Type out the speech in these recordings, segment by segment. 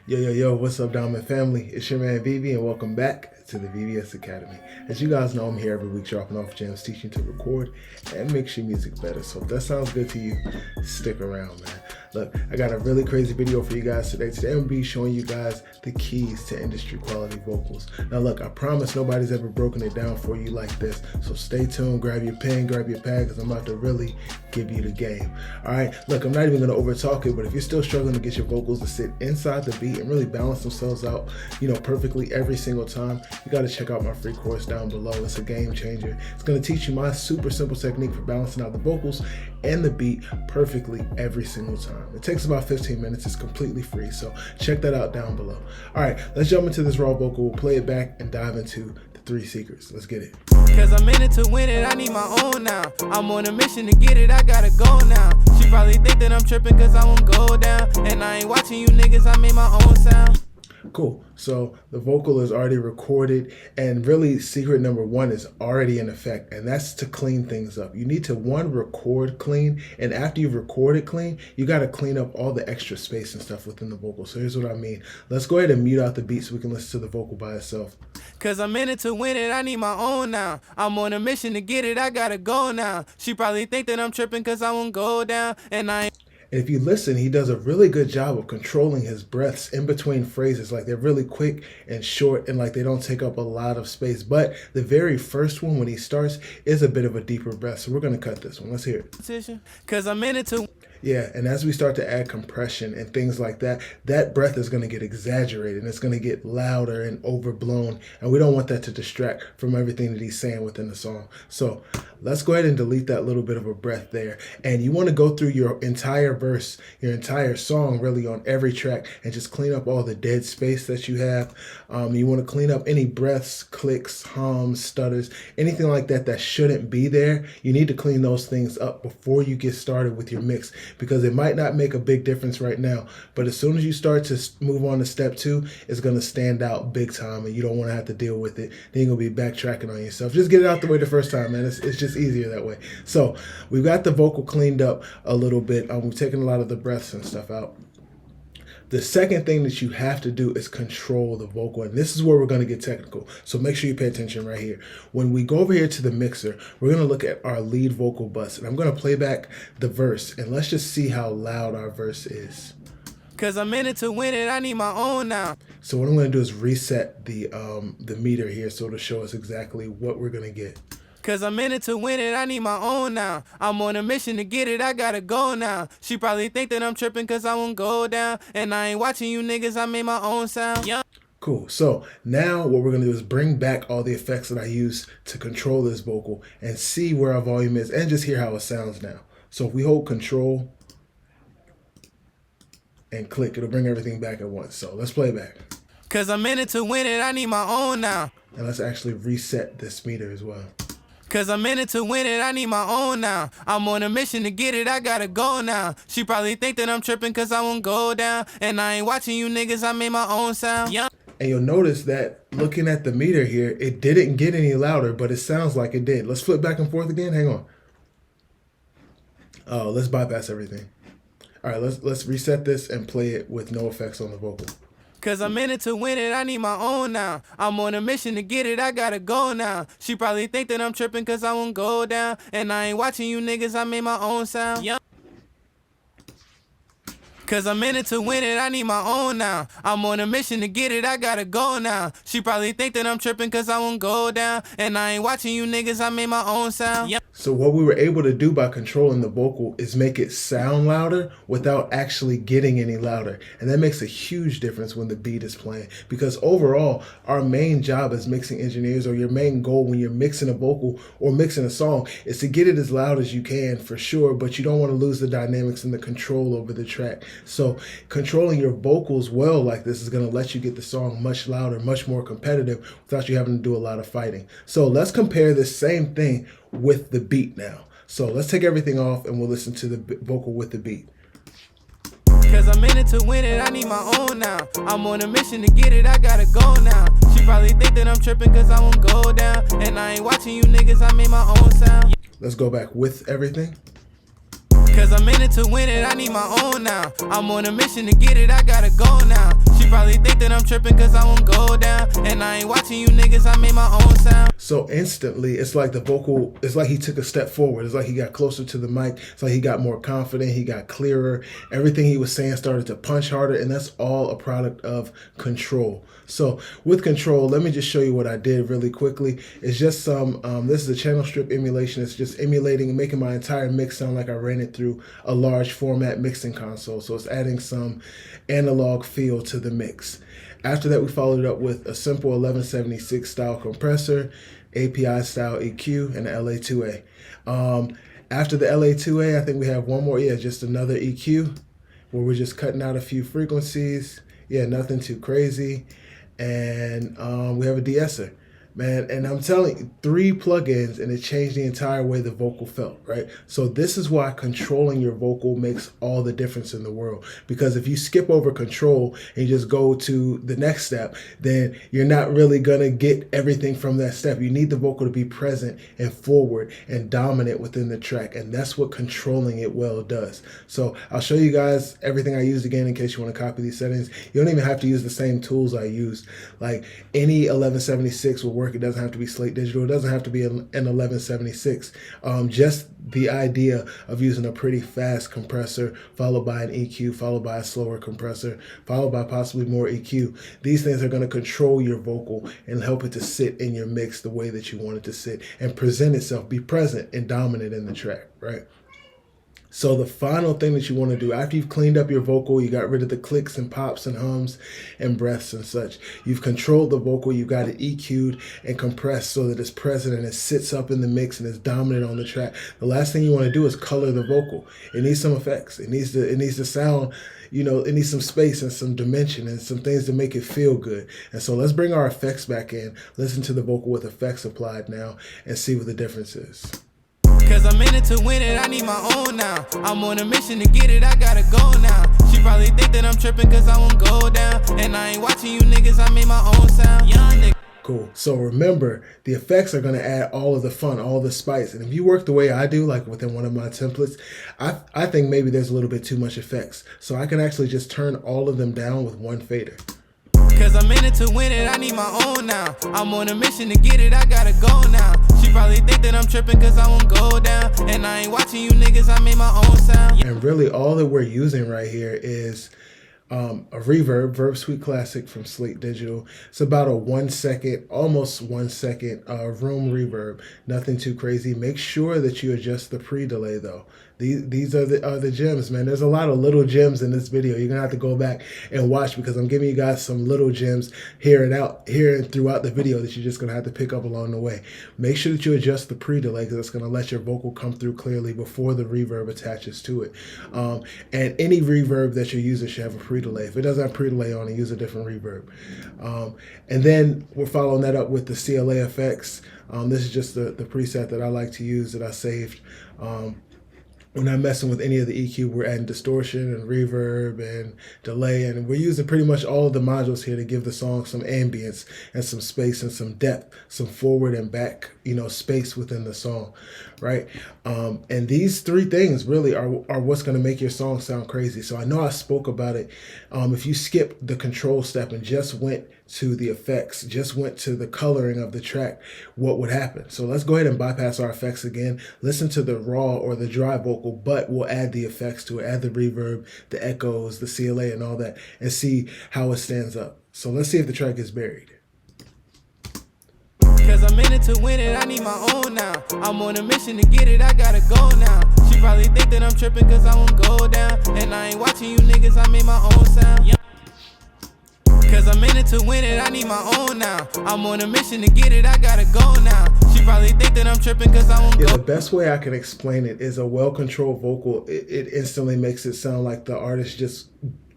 Yo, what's up, Diamond family? It's your man Vivi, and welcome back to the VVS Academy. As you guys know, I'm here every week dropping off gems, teaching to record and mix your music better. So if that sounds good to you, stick around, man. Look, I got a really crazy video for you guys today. Today I'm going to be showing you guys the keys to industry quality vocals. Now look, I promise nobody's ever broken it down for you like this. So stay tuned, grab your pen, grab your pad, because I'm about to really give you the game. All right, look, I'm not even going to over talk it, but if you're still struggling to get your vocals to sit inside the beat and really balance themselves out, perfectly every single time, you got to check out my free course down below. It's a game changer. It's going to teach you my super simple technique for balancing out the vocals and the beat perfectly every single time. It takes about 15 minutes. It's completely free, so check that out down below. All right, let's jump into this raw vocal. We'll play it back and dive into the 3 secrets. Let's get it. Cause I'm in it to win it, I need my own now. I'm on a mission to get it, I gotta go now. She probably think that I'm tripping cause I won't go down. And I ain't watching you niggas, I made my own sound. Cool. So the vocal is already recorded, and really secret number 1 is already in effect, and that's to clean things up. You need to record clean, and after you've recorded clean, you got to clean up all the extra space and stuff within the vocal. So here's what I mean. Let's go ahead and mute out the beat so we can listen to the vocal by itself. Cause I'm in it to win it, I need my own now. I'm on a mission to get it, I gotta go now. She probably think that I'm tripping cause I won't go down. And I ain't. And if you listen, he does a really good job of controlling his breaths in between phrases. Like, they're really quick and short, and like they don't take up a lot of space. But the very first one, when he starts, is a bit of a deeper breath. So we're going to cut this one. Let's hear it. Cause I'm in it to. Yeah, and as we start to add compression and things like that, that breath is going to get exaggerated and it's going to get louder and overblown. And we don't want that to distract from everything that he's saying within the song. So let's go ahead and delete that little bit of a breath there. And you want to go through your entire verse, your entire song really on every track, and just clean up all the dead space that you have. You want to clean up any breaths, clicks, hums, stutters, anything like that that shouldn't be there. You need to clean those things up before you get started with your mix, because it might not make a big difference right now, but as soon as you start to move on to step 2, it's going to stand out big time, and you don't want to have to deal with it. Then you're going to be backtracking on yourself. Just get it out the way the first time, man. It's just easier that way. So we've got the vocal cleaned up a little bit. We've taken a lot of the breaths and stuff out. The second thing that you have to do is control the vocal, and this is where we're going to get technical. So make sure you pay attention right here. When we go over here to the mixer, we're going to look at our lead vocal bus, and I'm going to play back the verse, and let's just see how loud our verse is. Cause I'm in it to win it, I need my own now. So what I'm going to do is reset the meter here so it'll show us exactly what we're going to get. Cause I'm in it to win it, I need my own now. I'm on a mission to get it, I gotta go now. She probably think that I'm tripping cause I won't go down. And I ain't watching you niggas, I made my own sound. Yeah. Cool. So now what we're going to do is bring back all the effects that I use to control this vocal and see where our volume is and just hear how it sounds now. So if we hold control and click, it'll bring everything back at once. So let's play it back. Cause I'm in it to win it, I need my own now. And let's actually reset this meter as well. Cause I'm in it to win it, I need my own now. I'm on a mission to get it, I gotta go now. She probably think that I'm tripping cause I won't go down. And I ain't watching you niggas, I made my own sound. Yeah. And you'll notice that looking at the meter here, it didn't get any louder, but it sounds like it did. Let's flip back and forth again. Hang on. Oh, let's bypass everything. All right, let's reset this and play it with no effects on the vocal. Cause I'm in it to win it, I need my own now. I'm on a mission to get it, I gotta go now. She probably think that I'm tripping cause I won't go down. And I ain't watching you niggas, I made my own sound. Yeah. Cause I'm in it to win it, I need my own now. I'm on a mission to get it, I gotta go now. She probably think that I'm tripping cause I won't go down. And I ain't watching you niggas, I made my own sound. Yep. So what we were able to do by controlling the vocal is make it sound louder without actually getting any louder. And that makes a huge difference when the beat is playing. Because overall, our main job as mixing engineers, or your main goal when you're mixing a vocal or mixing a song, is to get it as loud as you can for sure, but you don't want to lose the dynamics and the control over the track. So controlling your vocals well like this is going to let you get the song much louder, much more competitive without you having to do a lot of fighting. So let's compare this same thing with the beat now. So let's take everything off and we'll listen to the vocal with the beat. Cause I'm in it to win it, I need my own now. I'm on a mission to get it, I gotta go now. She probably think that I'm tripping cause I won't go down. And I ain't watching you niggas, I made my own sound. Let's go back with everything. Cause I'm in it to win it, I need my own now. I'm on a mission to get it, I gotta go now. She probably tripping cause I won't go down. And I ain't watching you niggas, I made my own sound. So instantly, it's like the vocal, it's like he took a step forward. It's like he got closer to the mic. It's like he got more confident. He got clearer. Everything he was saying started to punch harder. And that's all a product of control. So with control, let me just show you what I did really quickly. It's just some, this is a channel strip emulation. It's just emulating and making my entire mix sound like I ran it through a large format mixing console. So it's adding some analog feel to the mix. After that, we followed it up with a simple 1176 style compressor, API style EQ, and the LA2A. After the LA2A, I think we have one more, just another EQ where we're just cutting out a few frequencies. Nothing too crazy. And we have a de-esser. Man, and I'm telling you, 3 plugins and it changed the entire way the vocal felt, right? So this is why controlling your vocal makes all the difference in the world. Because if you skip over control and you just go to the next step, then you're not really gonna get everything from that step. You need the vocal to be present and forward and dominant within the track. And that's what controlling it well does. So I'll show you guys everything I used again in case you wanna copy these settings. You don't even have to use the same tools I used. Like any 1176 will work. It doesn't have to be Slate Digital. It doesn't have to be an 1176. Just the idea of using a pretty fast compressor followed by an EQ, followed by a slower compressor, followed by possibly more EQ. These things are going to control your vocal and help it to sit in your mix the way that you want it to sit and present itself, be present and dominant in the track, right? So the final thing that you want to do after you've cleaned up your vocal, you got rid of the clicks and pops and hums and breaths and such. You've controlled the vocal, you got it EQ'd and compressed so that it's present and it sits up in the mix and is dominant on the track. The last thing you want to do is color the vocal. It needs some effects. It needs to sound, it needs some space and some dimension and some things to make it feel good. And so let's bring our effects back in, listen to the vocal with effects applied now and see what the difference is. Cause I'm in it to win it, I need my own now. I'm on a mission to get it, I gotta go now. She probably think that I'm tripping cause I won't go down. And I ain't watching you niggas, I made my own sound. Young nigga. Cool. So remember, the effects are going to add all of the fun, all the spice. And if you work the way I do, like within one of my templates, I think maybe there's a little bit too much effects. So I can actually just turn all of them down with one fader. Cause I'm in it to win it, I need my own now. I'm on a mission to get it, I gotta go now. She probably think that I'm tripping cause I won't go down. And I ain't watching you niggas, I made my own sound. And really all that we're using right here is a reverb, Verb Suite Classic from Slate Digital. It's about a 1 second, almost 1 second room reverb. Nothing too crazy. Make sure that you adjust the pre-delay though. These are the gems, man. There's a lot of little gems in this video. You're gonna have to go back and watch because I'm giving you guys some little gems here and throughout the video that you're just gonna have to pick up along the way. Make sure that you adjust the pre-delay because it's gonna let your vocal come through clearly before the reverb attaches to it. And any reverb that you're using should have a pre-delay. If it doesn't have pre-delay on it, use a different reverb. And then we're following that up with the CLA effects. This is just the preset that I like to use that I saved. We're not messing with any of the EQ. We're adding distortion and reverb and delay, and we're using pretty much all of the modules here to give the song some ambience and some space and some depth, some forward and back, space within the song, right? And these 3 things really are what's going to make your song sound crazy. So I know I spoke about it. If you skip the control step and just went to the effects, just went to the coloring of the track, what would happen? So let's go ahead and bypass our effects again. Listen to the raw or the dry vocal, but we'll add the effects to it, add the reverb, the echoes, the CLA and all that, and see how it stands up. So let's see if the track is buried. Cause I'm in it to win it, I need my own now. I'm on a mission to get it, I gotta go now. She probably think that I'm tripping cause I won't go down. And I ain't watching you niggas, I made my own sound. Cause I'm in it to win it, I need my own now. I'm on a mission to get it, I gotta go now. She probably think that I'm tripping cause I won't go. The best way I can explain it is a well-controlled vocal. It instantly makes it sound like the artist just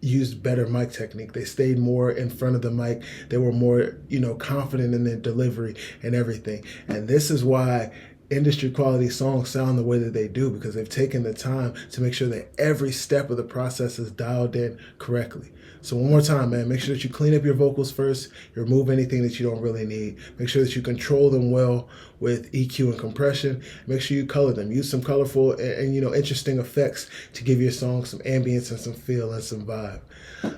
used better mic technique. They stayed more in front of the mic. They were more, confident in their delivery and everything. And this is why industry quality songs sound the way that they do because they've taken the time to make sure that every step of the process is dialed in correctly. So one more time, man, make sure that you clean up your vocals first. You remove anything that you don't really need. Make sure that you control them well with EQ and compression. Make sure you color them. Use some colorful and interesting effects to give your song some ambience and some feel and some vibe.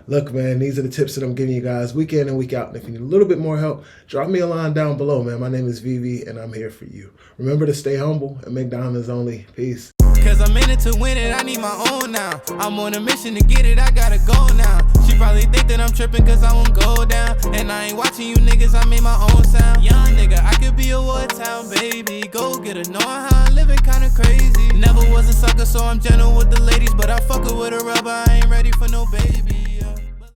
Look, man, these are the tips that I'm giving you guys week in and week out. And if you need a little bit more help, drop me a line down below, man. My name is Vivi, and I'm here for you. Remember to stay humble and make diamonds only. Peace. Cause I'm in it to win it, I need my own now. I'm on a mission to get it, I gotta go now. She probably think that I'm tripping cause I won't go down. And I ain't watching you niggas, I made my own sound. Young nigga, I could be a war town baby. Go get her, knowing how I'm living kinda crazy. Never was a sucker, so I'm gentle with the ladies. But I fuck her with a rubber, I ain't ready for no baby.